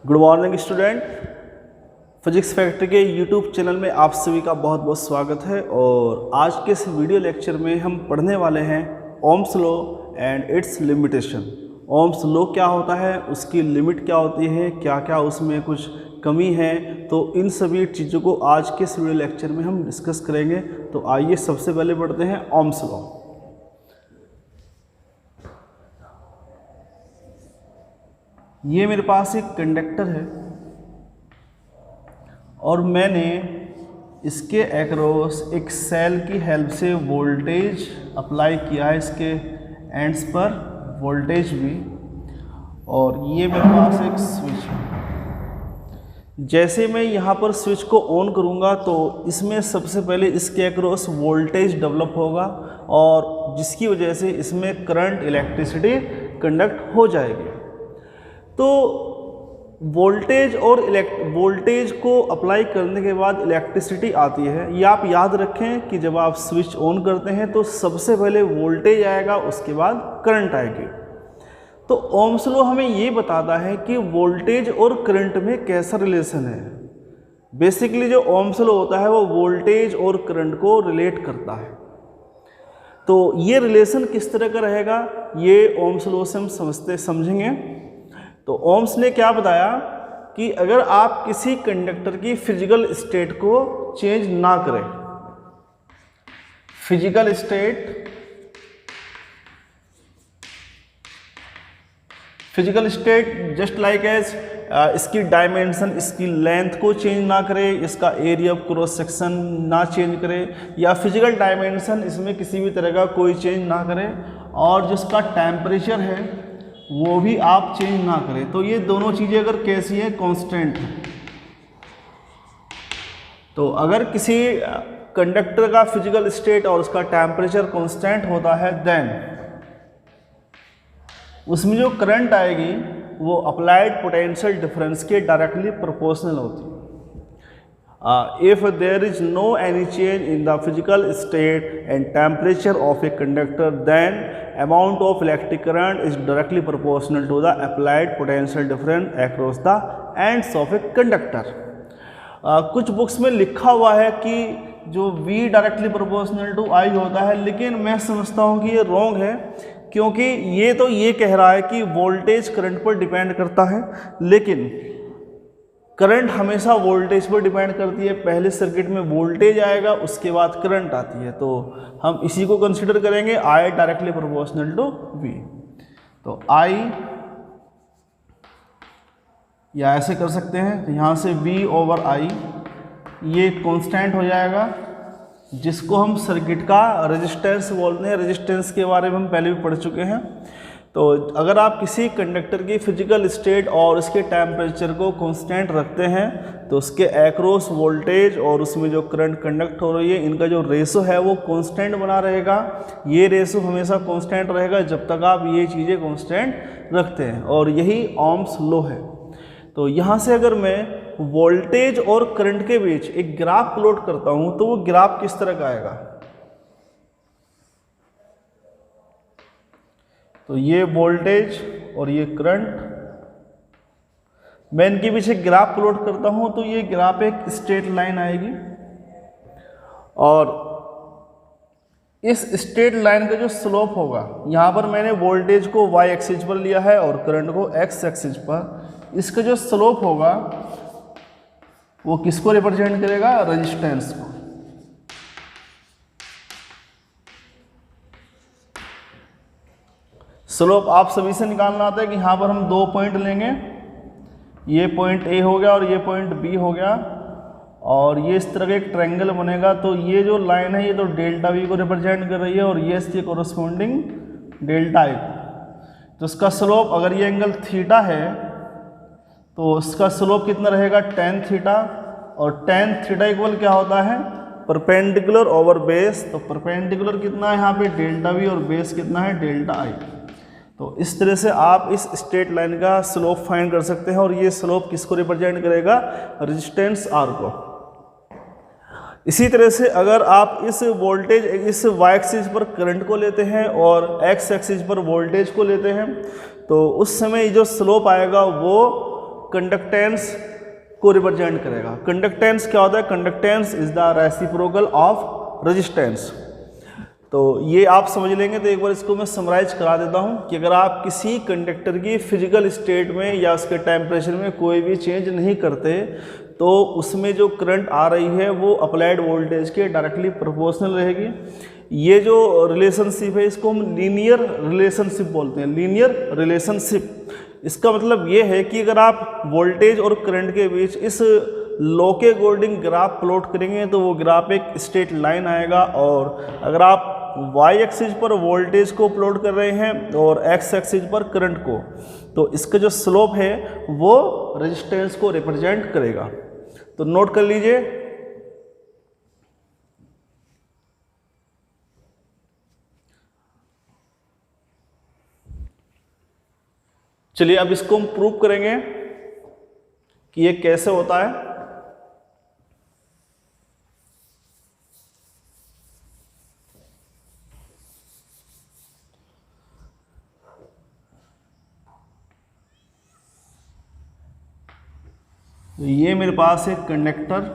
Good morning student. Physics factory के YouTube channel में आप सभी का बहुत बहुत स्वागत है। और आज के इस वीडियो लेक्चर में हम पढ़ने वाले हैं Ohm's law and it's limitation. Ohm's law क्या होता है, उसकी लिमिट क्या होती है, क्या क्या उसमें कुछ कमी है, तो इन सभी चीज़ों को आज के इस वीडियो लेक्चर में हम डिस्कस करेंगे। तो आइए सबसे पहले पढ़ते हैं ओम्स लॉ। ये मेरे पास एक कंडक्टर है और मैंने इसके एक्रॉस एक सेल की हेल्प से वोल्टेज अप्लाई किया है, इसके एंड्स पर वोल्टेज भी। और ये मेरे पास एक स्विच है। जैसे मैं यहाँ पर स्विच को ऑन करूँगा तो इसमें सबसे पहले इसके एक्रॉस वोल्टेज डेवलप होगा और जिसकी वजह से इसमें करंट इलेक्ट्रिसिटी कंडक्ट हो जाएगी। तो वोल्टेज को अप्लाई करने के बाद इलेक्ट्रिसिटी आती है। ये आप याद रखें कि जब आप स्विच ऑन करते हैं तो सबसे पहले वोल्टेज आएगा, उसके बाद करंट आएगी। तो ओम्स लॉ हमें ये बताता है कि वोल्टेज और करंट में कैसा रिलेशन है। बेसिकली जो ओम्स लॉ होता है वो वोल्टेज और करंट को रिलेट करता है। तो ये रिलेशन किस तरह का रहेगा, ये ओम्स लॉ से हम समझेंगे। तो ओम्स ने क्या बताया कि अगर आप किसी कंडक्टर की फिजिकल स्टेट को चेंज ना करें, physical state just like as इसकी डायमेंशन, इसकी लेंथ को चेंज ना करे, इसका एरिया ऑफ क्रॉस सेक्शन ना चेंज करे, या फिजिकल डायमेंशन इसमें किसी भी तरह का कोई चेंज ना करे, और जिसका टेम्परेचर है वो भी आप चेंज ना करें। तो ये दोनों चीज़ें अगर कैसी है, कांस्टेंट है। तो अगर किसी कंडक्टर का फिजिकल स्टेट और उसका टेम्परेचर कांस्टेंट होता है, देन उसमें जो करंट आएगी वो अप्लाइड पोटेंशियल डिफरेंस के डायरेक्टली प्रोपोर्शनल होती है। If there is no any change in the physical state and temperature of a conductor, then amount of electric current is directly proportional to the applied potential difference across the ends of a conductor. कुछ books में लिखा हुआ है कि जो V directly proportional to I होता है, लेकिन मैं समझता हूँ कि ये रॉन्ग है, क्योंकि ये तो ये कह रहा है कि वोल्टेज करंट पर डिपेंड करता है, लेकिन करंट हमेशा वोल्टेज पर डिपेंड करती है। पहले सर्किट में वोल्टेज आएगा, उसके बाद करंट आती है। तो हम इसी को कंसिडर करेंगे I directly proportional to V। तो I, या ऐसे कर सकते हैं, तो यहाँ से V ओवर I ये कांस्टेंट हो जाएगा, जिसको हम सर्किट का रेजिस्टेंस बोलते हैं। रेजिस्टेंस के बारे में हम पहले भी पढ़ चुके हैं। तो अगर आप किसी कंडक्टर की फिजिकल स्टेट और उसके टेम्परेचर को कांस्टेंट रखते हैं तो उसके एक्रॉस वोल्टेज और उसमें जो करंट कंडक्ट हो रही है, इनका जो रेशो है वो कांस्टेंट बना रहेगा। ये रेशो हमेशा कांस्टेंट रहेगा जब तक आप ये चीज़ें कांस्टेंट रखते हैं, और यही ओम्स लॉ है। तो यहाँ से अगर मैं वोल्टेज और करंट के बीच एक ग्राफ प्लॉट करता हूँ तो वो ग्राफ किस तरह का आएगा। तो ये वोल्टेज और ये करंट, मैं इनके पीछे ग्राफ प्लॉट करता हूं तो ये ग्राफ एक स्ट्रेट लाइन आएगी, और इस स्ट्रेट लाइन का जो स्लोप होगा, यहाँ पर मैंने वोल्टेज को y एक्सिस पर लिया है और करंट को x एक्सिस पर। इसका जो स्लोप होगा वो किसको रिप्रेजेंट करेगा, रेजिस्टेंस को। स्लोप आप सभी से निकालना आता है कि यहाँ पर हम दो पॉइंट लेंगे, ये पॉइंट A हो गया और ये पॉइंट B हो गया, और ये इस तरह का एक ट्रायंगल बनेगा। तो ये जो लाइन है ये तो डेल्टा V को रिप्रेजेंट कर रही है, और ये इसके कोरस्पॉन्डिंग डेल्टा I। तो इसका स्लोप, अगर ये एंगल थीटा है तो इसका स्लोप कितना रहेगा, tan थीटा, और tan थीटा इक्वल क्या होता है, परपेंडिकुलर ओवर बेस। तो परपेंडिकुलर कितना है यहाँ पे, डेल्टा V, और बेस कितना है, डेल्टा I। तो इस तरह से आप इस स्ट्रेट लाइन का स्लोप फाइंड कर सकते हैं, और ये स्लोप किसको रिप्रेजेंट करेगा, रेजिस्टेंस R को। इसी तरह से अगर आप इस वोल्टेज, इस y एक्सिस पर करंट को लेते हैं और x एक्सिस पर वोल्टेज को लेते हैं, तो उस समय जो स्लोप आएगा वो कंडक्टेंस को रिप्रेजेंट करेगा। कंडक्टेंस क्या होता है? Conductance is the reciprocal of resistance. तो ये आप समझ लेंगे। तो एक बार इसको मैं समराइज करा देता हूँ कि अगर आप किसी कंडक्टर की फिजिकल स्टेट में या उसके टेम्परेचर में कोई भी चेंज नहीं करते तो उसमें जो करंट आ रही है वो अप्लाइड वोल्टेज के डायरेक्टली प्रोपोर्शनल रहेगी। ये जो रिलेशनशिप है इसको हम लीनियर रिलेशनशिप बोलते हैं। लीनियर रिलेशनशिप इसका मतलब ये है कि अगर आप वोल्टेज और करंट के बीच इस लॉ के अकॉर्डिंग ग्राफ प्लॉट करेंगे तो वो ग्राफ एक स्ट्रेट लाइन आएगा। और अगर आप वाई एक्सिस पर वोल्टेज को प्लॉट कर रहे हैं और एक्स एक्सिस पर करंट को, तो इसका जो स्लोप है वो रेजिस्टेंस को रिप्रेजेंट करेगा। तो नोट कर लीजिए। चलिए अब इसको हम प्रूव करेंगे कि ये कैसे होता है। तो ये मेरे पास एक कंडक्टर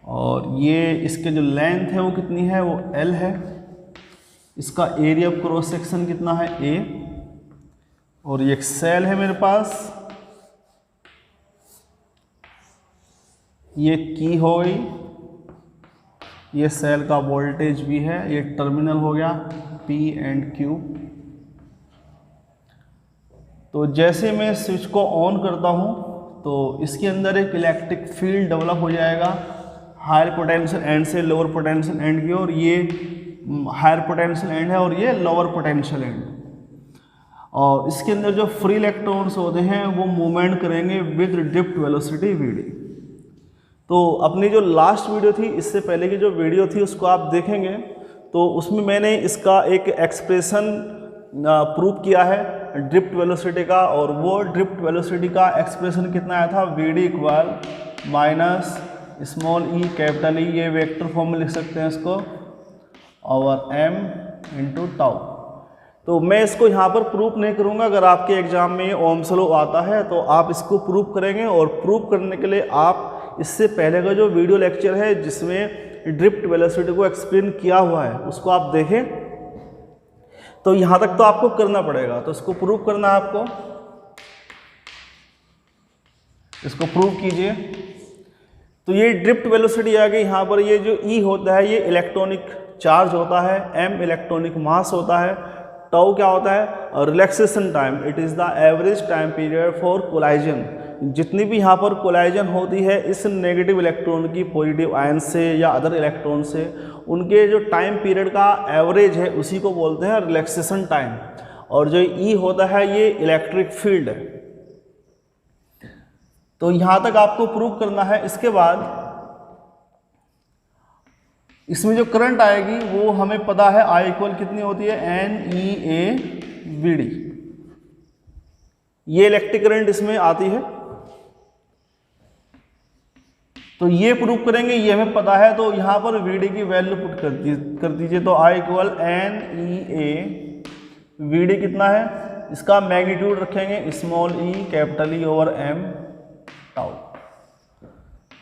और ये इसके जो लेंथ है वो कितनी है? वो L है। इसका एरिया ऑफ क्रॉस सेक्शन कितना है? A। और ये एक सेल है मेरे पास, ये की हो गई, ये सेल का वोल्टेज भी है, ये टर्मिनल हो गया P एंड Q। तो जैसे मैं स्विच को ऑन करता हूँ तो इसके अंदर एक इलेक्ट्रिक फील्ड डेवलप हो जाएगा हायर पोटेंशियल एंड से लोअर पोटेंशियल एंड की। और ये हायर पोटेंशियल एंड है और ये लोअर पोटेंशियल एंड। और इसके अंदर जो फ्री इलेक्ट्रॉन्स होते हैं वो मूवमेंट करेंगे विद ड्रिफ्ट वेलोसिटी वीडी। तो अपनी जो लास्ट वीडियो थी, इससे पहले की जो वीडियो थी उसको आप देखेंगे तो उसमें मैंने इसका एक एक्सप्रेशन प्रूव किया है ड्रिफ्ट वेलोसिटी का। और वो ड्रिफ्ट वेलोसिटी का एक्सप्रेशन कितना आया था? V D equal minus small E capital E, ये वेक्टर फॉर्म में लिख सकते हैं इसको, ओवर एम इंटू टाउ। तो मैं इसको यहाँ पर प्रूफ नहीं करूँगा। अगर आपके एग्जाम में ओम्स लॉ आता है तो आप इसको प्रूफ करेंगे। और प्रूफ करने के लिए आप इससे पहले का जो वीडियो लेक्चर है जिसमें ड्रिफ्ट वेलोसिटी को एक्सप्लेन किया हुआ है उसको आप देखें। तो यहाँ तक तो आपको करना पड़ेगा। तो इसको प्रूव करना है आपको, इसको प्रूव कीजिए। तो ये ड्रिफ्ट वेलोसिटी आ गई। यहाँ पर ये जो ई होता है ये इलेक्ट्रॉनिक चार्ज होता है, एम इलेक्ट्रॉनिक मास होता है, टाउ क्या होता है? Relaxation time. It is the average time period for collision. जितनी भी यहाँ पर कोलाइजन होती है इस नेगेटिव इलेक्ट्रॉन की पॉजिटिव आयन से या अदर इलेक्ट्रॉन से, उनके जो टाइम पीरियड का एवरेज है उसी को बोलते हैं रिलैक्सेशन टाइम। और जो ई होता है ये इलेक्ट्रिक फील्ड है। तो यहाँ तक आपको प्रूव करना है। इसके बाद इसमें जो करंट आएगी वो हमें पता है आई इक्वल कितनी होती है? NEA/VD। ये इलेक्ट्रिक करंट इसमें आती है। तो ये प्रूव करेंगे, ये हमें पता है। तो यहाँ पर VD की वैल्यू पुट कर दीजिए। तो आई इक्वल NEA/VD कितना है? इसका मैग्नीट्यूड रखेंगे small E capital E over M tau.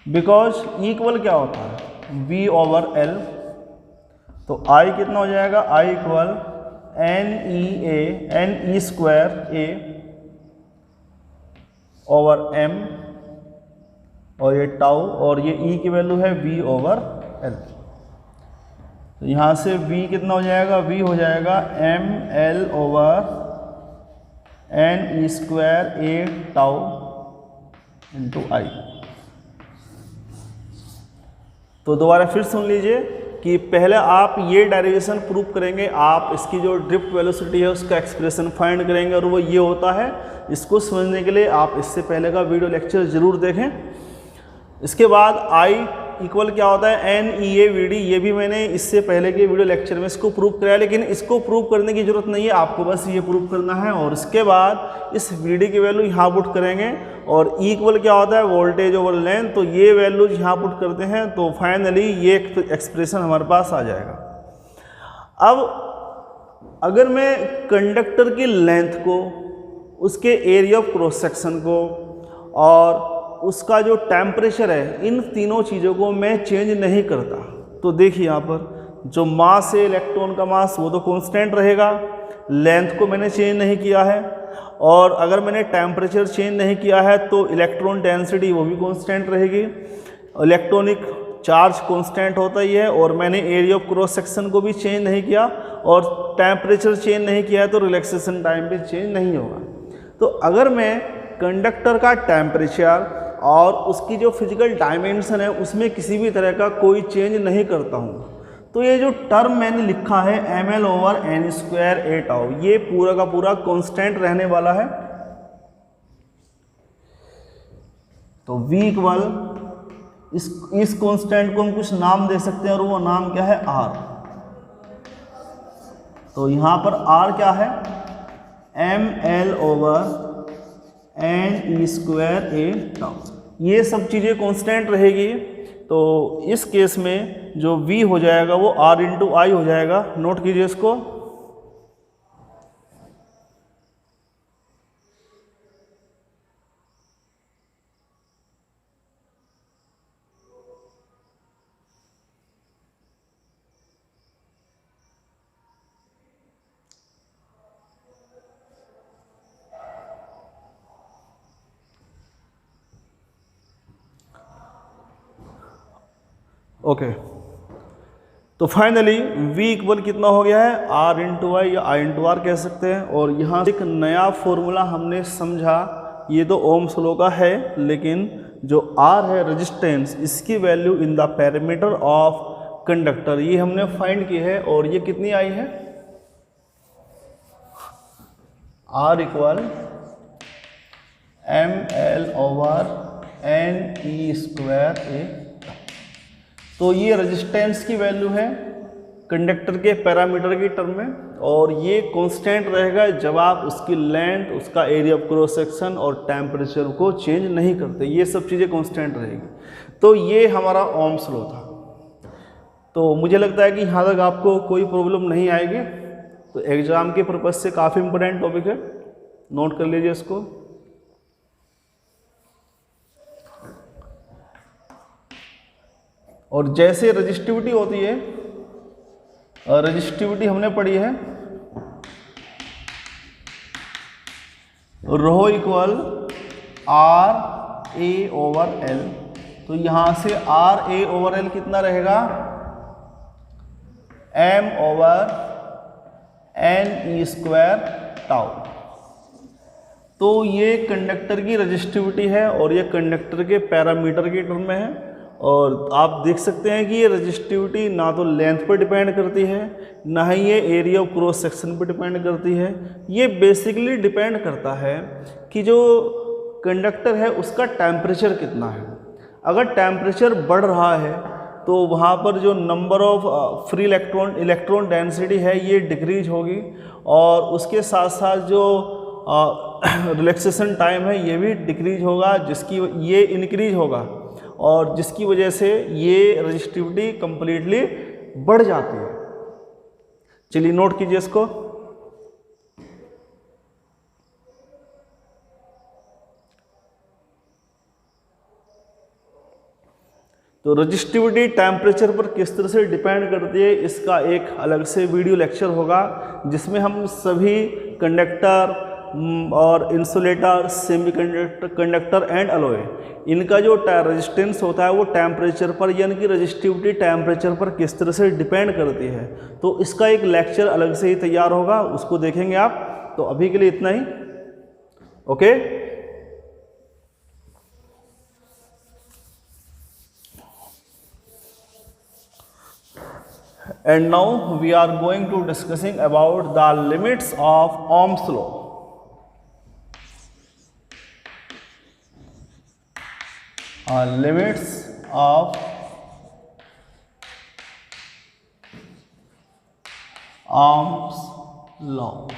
Because E equal क्या होता है? V over L। तो I कितना हो जाएगा? I equal NE square A over M और ये टाउ और ये E की वैल्यू है V ओवर L। तो यहाँ से V कितना हो जाएगा? V हो जाएगा ML over NE square A tau into I। तो दोबारा फिर सुन लीजिए कि पहले आप ये डेरिवेशन प्रूव करेंगे, आप इसकी जो ड्रिफ्ट वेलोसिटी है उसका एक्सप्रेशन फाइंड करेंगे और वो ये होता है। इसको समझने के लिए आप इससे पहले का वीडियो लेक्चर ज़रूर देखें। इसके बाद I इक्वल क्या होता है? NEA/VD। ये भी मैंने इससे पहले के वीडियो लेक्चर में इसको प्रूव कराया, लेकिन इसको प्रूव करने की ज़रूरत नहीं है, आपको बस ये प्रूव करना है। और इसके बाद इस VD की वैल्यू यहाँ पुट करेंगे। और E इक्वल क्या होता है? Voltage over length. तो ये वैल्यूज यहाँ पुट करते हैं तो फाइनली ये एक्सप्रेशन हमारे पास आ जाएगा। अब अगर मैं कंडक्टर की लेंथ को, उसके एरिया ऑफ क्रॉस सेक्शन को और उसका जो टेम्परेचर है, इन तीनों चीज़ों को मैं चेंज नहीं करता, तो देखिए यहाँ पर जो मास है इलेक्ट्रॉन का मास वो तो कांस्टेंट रहेगा, लेंथ को मैंने चेंज नहीं किया है, और अगर मैंने टेम्परेचर चेंज नहीं किया है तो इलेक्ट्रॉन डेंसिटी वो भी कांस्टेंट रहेगी, इलेक्ट्रॉनिक चार्ज कांस्टेंट होता ही है, और मैंने एरिया ऑफ क्रॉस सेक्शन को भी चेंज नहीं किया और टेम्परेचर चेंज नहीं किया है तो रिलैक्सेशन टाइम भी चेंज नहीं होगा। तो अगर मैं कंडक्टर का टेम्परेचर और उसकी जो फिजिकल डायमेंशन है उसमें किसी भी तरह का कोई चेंज नहीं करता हूँ, तो ये जो टर्म मैंने लिखा है ml/n² टाउ, ये पूरा का पूरा कांस्टेंट रहने वाला है। तो V इक्वल इस कांस्टेंट को हम कुछ नाम दे सकते हैं और वो नाम क्या है R। तो यहाँ पर R क्या है ml/n² टाउ, ये सब चीज़ें कांस्टेंट रहेगी। तो इस केस में जो V हो जाएगा वो R/I हो जाएगा, नोट कीजिए इसको। ओके, तो फाइनली V इक्वल कितना हो गया है R/I या I/R कह सकते हैं। और यहाँ एक नया फॉर्मूला हमने समझा, ये तो ओम्स लॉ का है, लेकिन जो R है रेजिस्टेंस, इसकी value in the parameter of conductor ये हमने फाइंड की है, और ये कितनी आई है R इक्वल ml/n²। तो ये रेजिस्टेंस की वैल्यू है कंडक्टर के पैरामीटर की टर्म में, और ये कांस्टेंट रहेगा जब आप उसकी लेंथ, उसका एरिया ऑफ क्रॉस सेक्शन और टेम्परेचर को चेंज नहीं करते, ये सब चीज़ें कांस्टेंट रहेगी। तो ये हमारा ओम्स लॉ था। तो मुझे लगता है कि यहाँ तक आपको कोई प्रॉब्लम नहीं आएगी। तो एग्ज़ाम के पर्पज़ से काफ़ी इंपॉर्टेंट टॉपिक है, नोट कर लीजिए इसको। और जैसे रजिस्टिविटी होती है, रजिस्टिविटी हमने पढ़ी है रो इक्वल RA/L। तो यहाँ से RA/L कितना रहेगा m/n² टाउ। तो ये कंडक्टर की रजिस्टिविटी है और ये कंडक्टर के पैरामीटर की टर्म में है। और आप देख सकते हैं कि ये रजिस्टिविटी ना तो लेंथ पर डिपेंड करती है, ना ही ये एरिया ऑफ क्रॉस सेक्शन पर डिपेंड करती है। ये बेसिकली डिपेंड करता है कि जो कंडक्टर है उसका टेम्परेचर कितना है। अगर टेम्परेचर बढ़ रहा है तो वहाँ पर जो number of free electron density है ये डिक्रीज होगी, और उसके साथ साथ जो रिलैक्सेशन टाइम है ये भी डिक्रीज होगा, जिसकी ये इंक्रीज होगा, और जिसकी वजह से ये रजिस्टिविटी कंप्लीटली बढ़ जाती है। चलिए नोट कीजिए इसको। तो रजिस्टिविटी टेम्परेचर पर किस तरह से डिपेंड करती है, इसका एक अलग से वीडियो लेक्चर होगा जिसमें हम सभी कंडक्टर और इंसुलेटर, सेमीकंडक्टर एंड अलॉय, इनका जो रेजिस्टेंस होता है वो टेम्परेचर पर, यानी कि रजिस्टिविटी टेम्परेचर पर किस तरह से डिपेंड करती है। तो इसका एक लेक्चर अलग से ही तैयार होगा, उसको देखेंगे आप। तो अभी के लिए इतना ही, okay. And now we are going to discussing about the limits of Ohm's law. Limits of Ohm's law.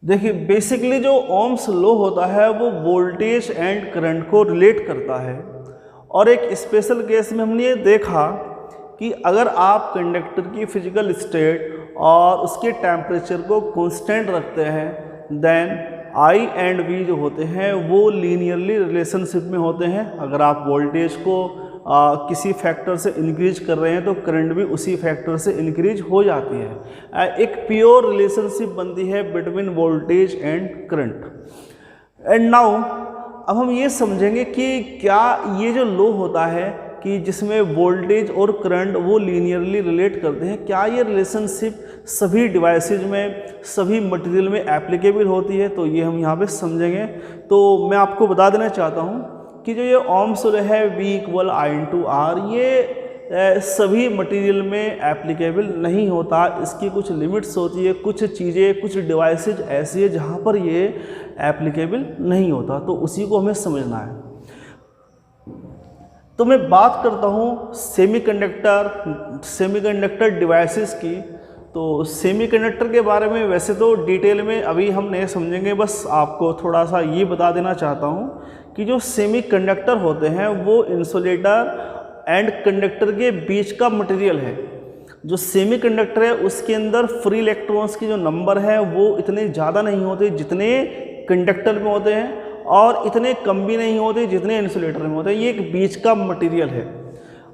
देखिए बेसिकली जो ओम्स लॉ होता है वो वोल्टेज एंड करंट को रिलेट करता है। और एक स्पेशल केस में हमने ये देखा कि अगर आप कंडक्टर की फिजिकल स्टेट और उसके टेम्परेचर को कांस्टेंट रखते हैं देन I एंड V जो होते हैं वो लीनियरली रिलेशनशिप में होते हैं। अगर आप वोल्टेज को किसी फैक्टर से इंक्रीज कर रहे हैं तो करंट भी उसी फैक्टर से इंक्रीज हो जाती है। एक प्योर रिलेशनशिप बनती है between voltage and current. And now अब हम ये समझेंगे कि क्या ये जो लॉ होता है कि जिसमें वोल्टेज और करंट वो लीनियरली रिलेट करते हैं, क्या ये रिलेशनशिप सभी डिवाइसेज में, सभी मटेरियल में एप्लीकेबल होती है? तो ये हम यहाँ पे समझेंगे। तो मैं आपको बता देना चाहता हूँ कि जो ये ओम्स लॉ है V = I/R, ये सभी मटेरियल में एप्लीकेबल नहीं होता। इसकी कुछ लिमिट्स होती है, कुछ चीज़ें, कुछ डिवाइसेज ऐसी है जहाँ पर ये एप्लीकेबल नहीं होता, तो उसी को हमें समझना है। तो मैं बात करता हूँ सेमीकंडक्टर डिवाइसेस की। तो सेमीकंडक्टर के बारे में वैसे तो डिटेल में अभी हम नहीं समझेंगे, बस आपको थोड़ा सा ये बता देना चाहता हूँ कि जो सेमीकंडक्टर होते हैं वो इंसुलेटर एंड कंडक्टर के बीच का मटेरियल है। जो सेमीकंडक्टर है उसके अंदर फ्री इलेक्ट्रॉन्स की जो नंबर है वो इतने ज़्यादा नहीं होते जितने कंडक्टर में होते हैं, और इतने कम भी नहीं होते जितने इंसुलेटर में होते हैं। ये एक बीच का मटेरियल है।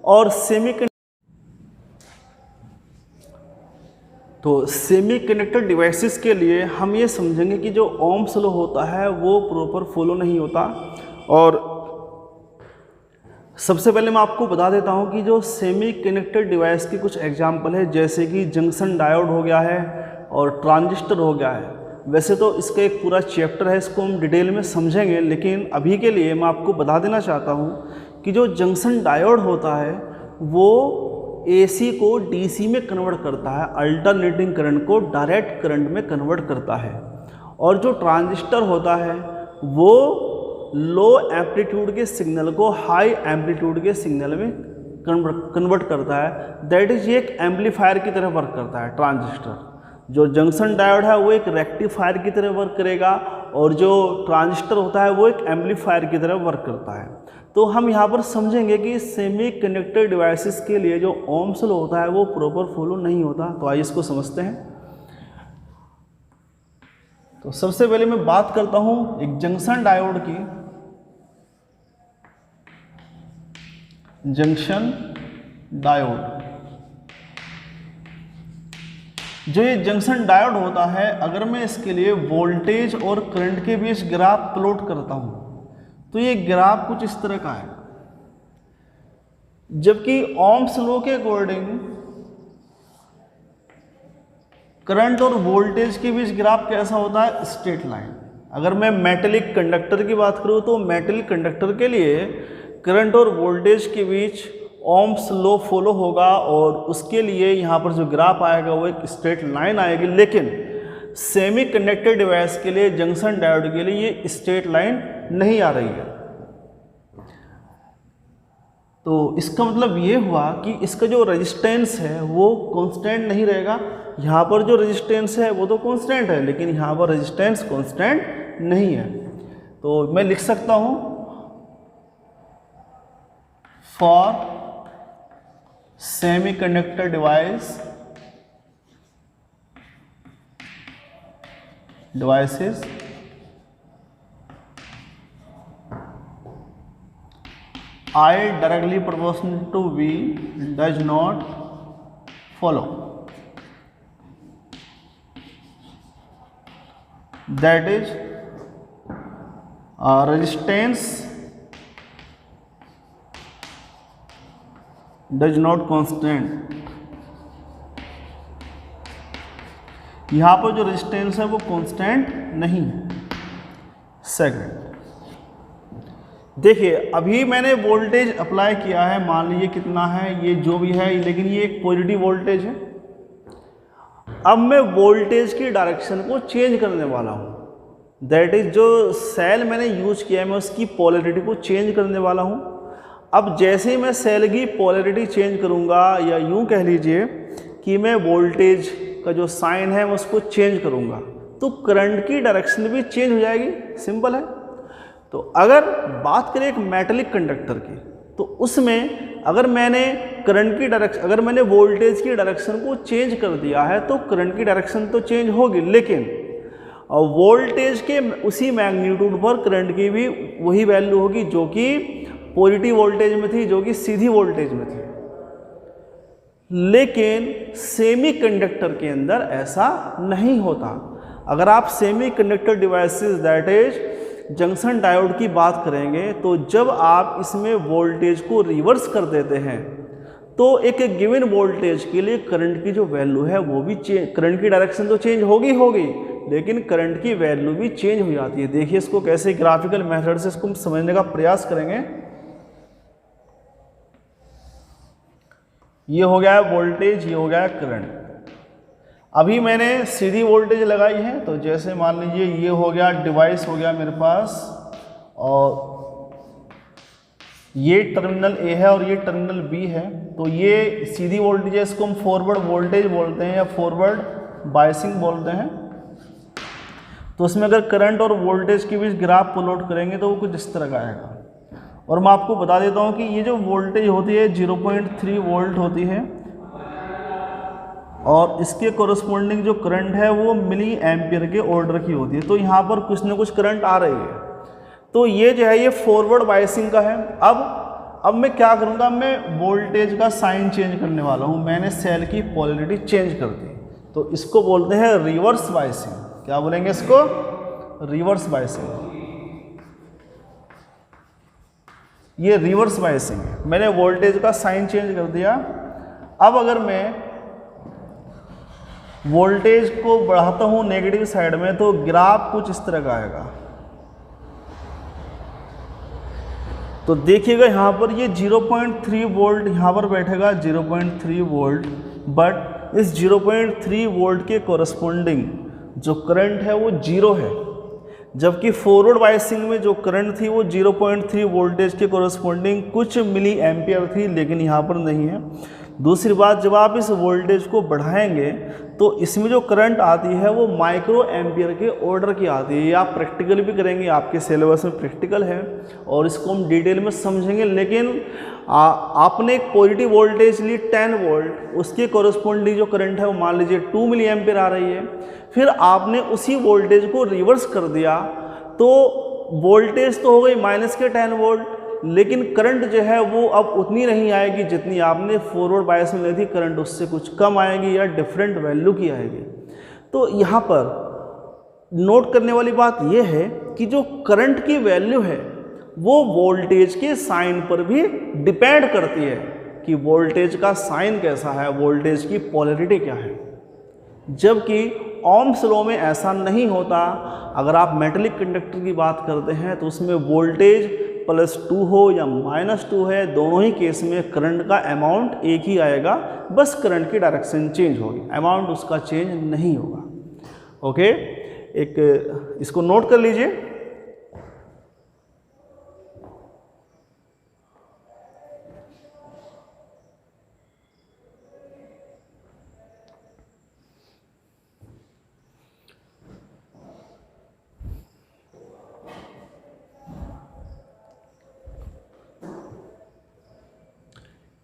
और सेमीकंडक्टर डिवाइसेस के लिए हम ये समझेंगे कि जो ओम्स लॉ होता है वो प्रॉपर फॉलो नहीं होता। और सबसे पहले मैं आपको बता देता हूँ कि जो सेमीकंडक्टर डिवाइस की कुछ एग्जाम्पल है, जैसे कि जंक्शन डायोड हो गया है और ट्रांजिस्टर हो गया है। वैसे तो इसका एक पूरा चैप्टर है, इसको हम डिटेल में समझेंगे, लेकिन अभी के लिए मैं आपको बता देना चाहता हूँ कि जो जंक्शन डायोड होता है वो AC को DC में कन्वर्ट करता है, अल्टरनेटिंग करंट को डायरेक्ट करंट में कन्वर्ट करता है। और जो ट्रांजिस्टर होता है वो लो एम्पलीट्यूड के सिग्नल को हाई एम्पलीट्यूड के सिग्नल में कन्वर्ट करता है। दैट इज एक एम्पलीफायर की तरह वर्क करता है ट्रांजिस्टर। जो जंक्शन डायोड है वो एक रेक्टिफायर की तरह वर्क करेगा, और जो ट्रांजिस्टर होता है वो एक एम्पलीफायर की तरह वर्क करता है। तो हम यहाँ पर समझेंगे कि सेमीकंडक्टर डिवाइसेस के लिए जो ओम्स लॉ होता है वो प्रॉपर फॉलो नहीं होता। तो आइए इसको समझते हैं। तो सबसे पहले मैं बात करता हूँ एक जंक्शन डायोड की। जंक्शन डायोड, जो ये जंक्शन डायोड होता है, अगर मैं इसके लिए वोल्टेज और करंट के बीच ग्राफ प्लॉट करता हूं तो ये ग्राफ कुछ इस तरह का है। जबकि ओम्स लॉ के अकॉर्डिंग करंट और वोल्टेज के बीच ग्राफ कैसा होता है? Straight line. अगर मैं मेटेलिक कंडक्टर की बात करूं तो मेटेलिक कंडक्टर के लिए करंट और वोल्टेज के बीच ओम्स लॉ फॉलो होगा, और उसके लिए यहाँ पर जो ग्राफ आएगा वो एक स्ट्रेट लाइन आएगी। लेकिन सेमीकंडक्टर डिवाइस के लिए, जंक्शन डायोड के लिए ये स्ट्रेट लाइन नहीं आ रही है। तो इसका मतलब ये हुआ कि इसका जो रेजिस्टेंस है वो कांस्टेंट नहीं रहेगा। यहाँ पर जो रेजिस्टेंस है वो तो कांस्टेंट है, लेकिन यहाँ पर रेजिस्टेंस कांस्टेंट नहीं है। तो मैं लिख सकता हूँ for semiconductor devices I directly proportional to V does not follow. That is resistance does not constant। यहाँ पर जो रेजिस्टेंस है वो कांस्टेंट नहीं है। सेकंड, देखिए अभी मैंने वोल्टेज अप्लाई किया है, मान लीजिए कितना है, ये जो भी है, लेकिन ये एक पॉजिटिव वोल्टेज है। अब मैं वोल्टेज की डायरेक्शन को चेंज करने वाला हूँ। दैट इज जो सेल मैंने यूज किया है मैं उसकी पोलैरिटी को चेंज करने वाला हूँ। अब जैसे ही मैं सेल की पोलैरिटी चेंज करूँगा, या यूँ कह लीजिए कि मैं वोल्टेज का जो साइन है मैं उसको चेंज करूँगा, तो करंट की डायरेक्शन भी चेंज हो जाएगी। सिंपल है। तो अगर बात करें एक मेटेलिक कंडक्टर की, तो उसमें अगर मैंने करंट की डायरेक्शन, अगर मैंने वोल्टेज की डायरेक्शन को चेंज कर दिया है तो करंट की डायरेक्शन तो चेंज होगी, लेकिन वोल्टेज के उसी मैग्नीट्यूड पर करंट की भी वही वैल्यू होगी जो कि पॉजिटिव वोल्टेज में थी, जो कि सीधी वोल्टेज में थी। लेकिन सेमीकंडक्टर के अंदर ऐसा नहीं होता। अगर आप semiconductor devices that is junction diode की बात करेंगे तो जब आप इसमें वोल्टेज को रिवर्स कर देते हैं तो एक गिवन वोल्टेज के लिए करंट की जो वैल्यू है वो भी करंट की डायरेक्शन तो चेंज होगी लेकिन करंट की वैल्यू भी चेंज हो जाती है। देखिए इसको कैसे ग्राफिकल मेथड से इसको समझने का प्रयास करेंगे। ये हो गया वोल्टेज, ये हो गया करंट। अभी मैंने सीधी वोल्टेज लगाई है, तो जैसे मान लीजिए ये हो गया डिवाइस हो गया मेरे पास, और ये टर्मिनल ए है और ये टर्मिनल बी है, तो ये सीधी वोल्टेज है, इसको हम फॉरवर्ड वोल्टेज बोलते हैं या फॉरवर्ड बायसिंग बोलते हैं। तो उसमें अगर करंट और वोल्टेज के बीच ग्राफ प्लॉट करेंगे तो वो कुछ इस तरह का आएगा। और मैं आपको बता देता हूँ कि ये जो वोल्टेज होती है 0.3 वोल्ट होती है और इसके कोरस्पॉन्डिंग जो करंट है वो मिली एम्पियर के ऑर्डर की होती है। तो यहाँ पर कुछ ना कुछ करंट आ रही है, तो ये जो है ये फॉरवर्ड बायसिंग का है। अब मैं क्या करूँगा, मैं वोल्टेज का साइन चेंज करने वाला हूँ। मैंने सेल की पोलैरिटी चेंज कर दी, तो इसको बोलते हैं रिवर्स बायसिंग। क्या बोलेंगे इसको? Reverse biasing. ये रिवर्स बायसिंग है। मैंने वोल्टेज का साइन चेंज कर दिया। अब अगर मैं वोल्टेज को बढ़ाता हूं नेगेटिव साइड में तो ग्राफ कुछ इस तरह का आएगा। तो देखिएगा यहां पर ये 0.3 वोल्ट यहां पर बैठेगा 0.3 वोल्ट, बट इस 0.3 वोल्ट के कोरस्पॉन्डिंग जो करंट है वो 0 है, जबकि फॉरवर्ड बायसिंग में जो करंट थी वो 0.3 वोल्टेज के कोरस्पॉन्डिंग कुछ मिली एम्पियर थी, लेकिन यहाँ पर नहीं है। दूसरी बात, जब आप इस वोल्टेज को बढ़ाएंगे तो इसमें जो करंट आती है वो माइक्रो एम्पियर के ऑर्डर की आती है। ये आप प्रैक्टिकल भी करेंगे, आपके सिलेबस में प्रैक्टिकल है और इसको हम डिटेल में समझेंगे। लेकिन आपने एक पॉजिटिव वोल्टेज ली 10 वोल्ट, उसके कोरस्पॉन्डिंग जो करंट है वो मान लीजिए 2 मिली एम्पियर आ रही है। फिर आपने उसी वोल्टेज को रिवर्स कर दिया तो वोल्टेज तो हो गई माइनस के 10 वोल्ट, लेकिन करंट जो है वो अब उतनी नहीं आएगी जितनी आपने फॉरवर्ड बायस में ली थी। करंट उससे कुछ कम आएगी या डिफरेंट वैल्यू की आएगी। तो यहाँ पर नोट करने वाली बात यह है कि जो करंट की वैल्यू है वो वोल्टेज के साइन पर भी डिपेंड करती है कि वोल्टेज का साइन कैसा है, वोल्टेज की पोलैरिटी क्या है। जबकि ओम्स लॉ में ऐसा नहीं होता। अगर आप मेटेलिक कंडक्टर की बात करते हैं तो उसमें वोल्टेज +2 हो या -2 है, दोनों ही केस में करंट का अमाउंट एक ही आएगा, बस करंट की डायरेक्शन चेंज होगी, अमाउंट उसका चेंज नहीं होगा। ओके, एक इसको नोट कर लीजिए।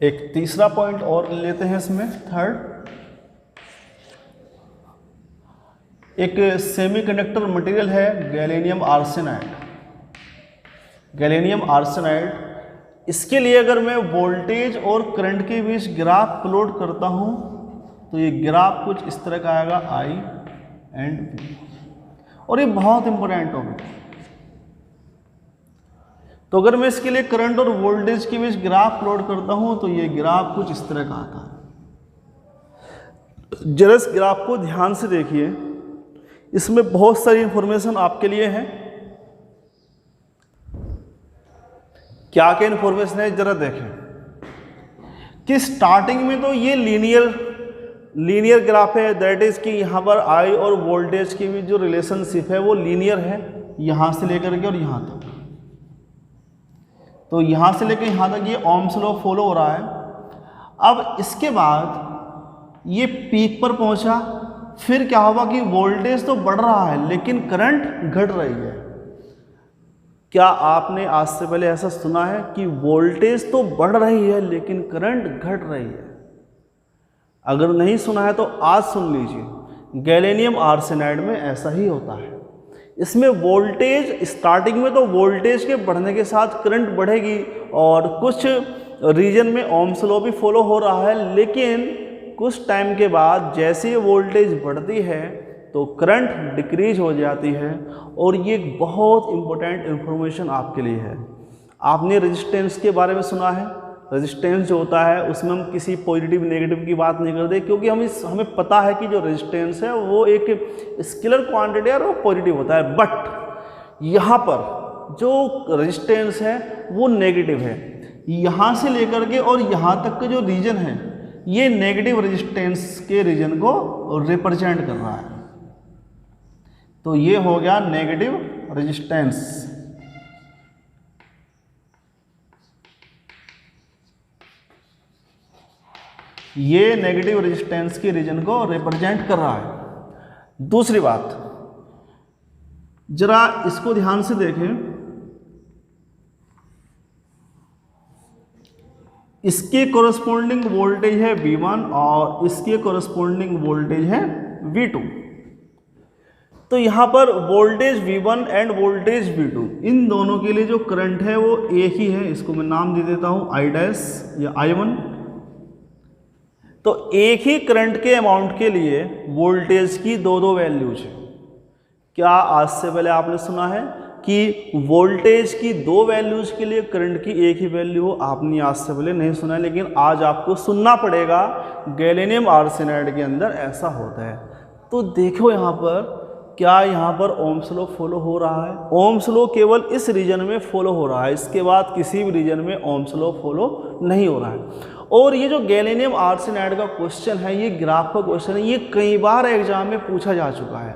एक तीसरा पॉइंट और लेते हैं इसमें, थर्ड। एक सेमीकंडक्टर मटेरियल है गैलियम आर्सेनाइड। गैलियम आर्सेनाइड, इसके लिए अगर मैं वोल्टेज और करंट के बीच ग्राफ प्लॉट करता हूं तो ये ग्राफ कुछ इस तरह का आएगा, I एंड V। और ये बहुत इंपॉर्टेंट टॉपिक है। तो अगर मैं इसके लिए करंट और वोल्टेज के बीच ग्राफ प्लॉट करता हूं तो ये ग्राफ कुछ इस तरह का आता है। जरा इस ग्राफ को ध्यान से देखिए, इसमें बहुत सारी इंफॉर्मेशन आपके लिए है। क्या क्या इंफॉर्मेशन है जरा देखें कि स्टार्टिंग में तो ये लीनियर ग्राफ है, दैट इज कि यहाँ पर I और वोल्टेज के बीच जो रिलेशनशिप है वो लीनियर है, यहाँ से लेकर के और यहाँ तक। तो यहाँ से लेकर यहाँ तक ये ओम्स लॉ फॉलो हो रहा है। अब इसके बाद ये पीक पर पहुँचा, फिर क्या होगा कि वोल्टेज तो बढ़ रहा है लेकिन करंट घट रही है। क्या आपने आज से पहले ऐसा सुना है कि वोल्टेज तो बढ़ रही है लेकिन करंट घट रही है? अगर नहीं सुना है तो आज सुन लीजिए। गैलेनियम आर्सेनाइड में ऐसा ही होता है। इसमें वोल्टेज स्टार्टिंग में तो वोल्टेज के बढ़ने के साथ करंट बढ़ेगी और कुछ रीजन में ओम्स लॉ भी फॉलो हो रहा है, लेकिन कुछ टाइम के बाद जैसे वोल्टेज बढ़ती है तो करंट डिक्रीज हो जाती है। और ये एक बहुत इंपॉर्टेंट इन्फॉर्मेशन आपके लिए है। आपने रेजिस्टेंस के बारे में सुना है। रेजिस्टेंस जो होता है उसमें हम किसी पॉजिटिव नेगेटिव की बात नहीं करते, क्योंकि हमें पता है कि जो रेजिस्टेंस है वो एक स्केलर क्वांटिटी है और वो पॉजिटिव होता है। बट यहाँ पर जो रेजिस्टेंस है वो नेगेटिव है। यहाँ से लेकर के और यहाँ तक का जो रीजन है ये नेगेटिव रेजिस्टेंस के रीजन को रिप्रेजेंट कर रहा है। तो ये हो गया नेगेटिव रेजिस्टेंस। ये नेगेटिव रेजिस्टेंस के रीजन को रिप्रेजेंट कर रहा है। दूसरी बात, जरा इसको ध्यान से देखें। इसके कोरस्पोंडिंग वोल्टेज है V1 और इसके कोरस्पोंडिंग वोल्टेज है V2। तो यहाँ पर voltage V1 end voltage V2 इन दोनों के लिए जो करंट है वो एक ही है। इसको मैं नाम दे देता हूँ I डैश या I1। तो एक ही करंट के अमाउंट के लिए वोल्टेज की दो वैल्यूज है। क्या आज से पहले आपने सुना है कि वोल्टेज की दो वैल्यूज के लिए करंट की एक ही वैल्यू हो? आपने आज से पहले नहीं सुना है, लेकिन आज आपको सुनना पड़ेगा। गैलेनियम आर्सेनाइड के अंदर ऐसा होता है। तो देखो यहाँ पर, क्या यहाँ पर ओम्स लॉ फॉलो हो रहा है? ओम्स लॉ केवल इस रीजन में फॉलो हो रहा है, इसके बाद किसी भी रीजन में ओम्स लॉ फॉलो नहीं हो रहा है। और ये जो गैलेनियम आर्सेनाइड का क्वेश्चन है, ये ग्राफ का क्वेश्चन है, ये कई बार एग्जाम में पूछा जा चुका है।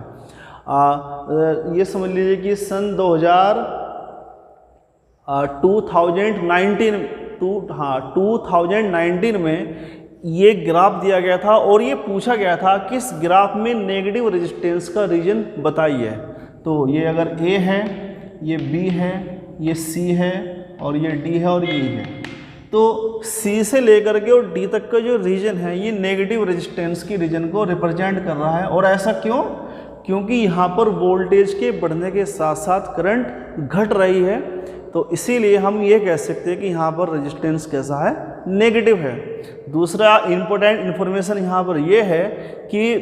ये समझ लीजिए कि सन 2019 में ये ग्राफ दिया गया था और ये पूछा गया था किस ग्राफ में नेगेटिव रेजिस्टेंस का रीजन बताइए। तो ये अगर A है, ये B है, ये C है और ये D है और ये E है। तो C से लेकर के और D तक का जो रीजन है ये नेगेटिव रेजिस्टेंस की रीजन को रिप्रेजेंट कर रहा है। और ऐसा क्यों? क्योंकि यहाँ पर वोल्टेज के बढ़ने के साथ साथ करंट घट रही है। तो इसीलिए हम ये कह सकते हैं कि यहाँ पर रेजिस्टेंस कैसा है? नेगेटिव है। दूसरा इंपॉर्टेंट इन्फॉर्मेशन यहाँ पर ये है कि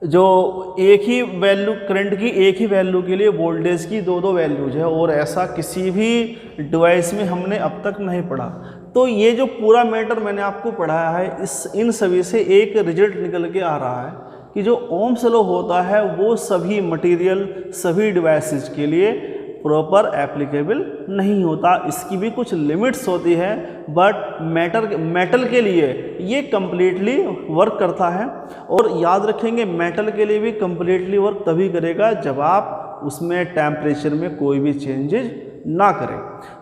जो एक ही वैल्यू, करंट की एक ही वैल्यू के लिए वोल्टेज की दो वैल्यूज है, और ऐसा किसी भी डिवाइस में हमने अब तक नहीं पढ़ा। तो ये जो पूरा मैटर मैंने आपको पढ़ाया है, इन सभी से एक रिजल्ट निकल के आ रहा है कि जो ओम्स लॉ होता है वो सभी मटेरियल, सभी डिवाइसेस के लिए प्रॉपर एप्लीकेबल नहीं होता। इसकी भी कुछ लिमिट्स होती है, बट मेटल के लिए ये कम्प्लीटली वर्क करता है। और याद रखेंगे, मेटल के लिए भी कम्प्लीटली वर्क तभी करेगा जब आप उसमें टेम्परेचर में कोई भी चेंजेस ना करें।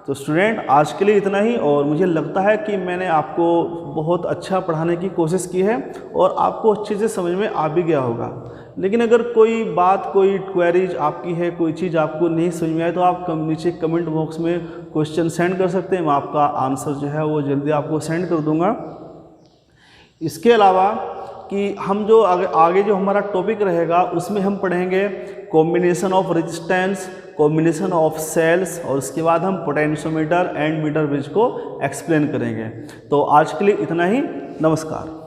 तो स्टूडेंट, आज के लिए इतना ही। और मुझे लगता है कि मैंने आपको बहुत अच्छा पढ़ाने की कोशिश की है और आपको अच्छे से समझ में आ भी गया होगा। लेकिन अगर कोई बात, कोई क्वेरीज आपकी है, कोई चीज़ आपको नहीं समझ में आए, तो आप नीचे कमेंट बॉक्स में क्वेश्चन सेंड कर सकते हैं। मैं आपका आंसर जो है वो जल्दी आपको सेंड कर दूंगा। इसके अलावा कि हम जो आगे जो हमारा टॉपिक रहेगा उसमें हम पढ़ेंगे combination of resistance, combination of cells, और उसके बाद हम पोटेंशियोमीटर एंड मीटर ब्रिज को एक्सप्लेन करेंगे। तो आज के लिए इतना ही। नमस्कार।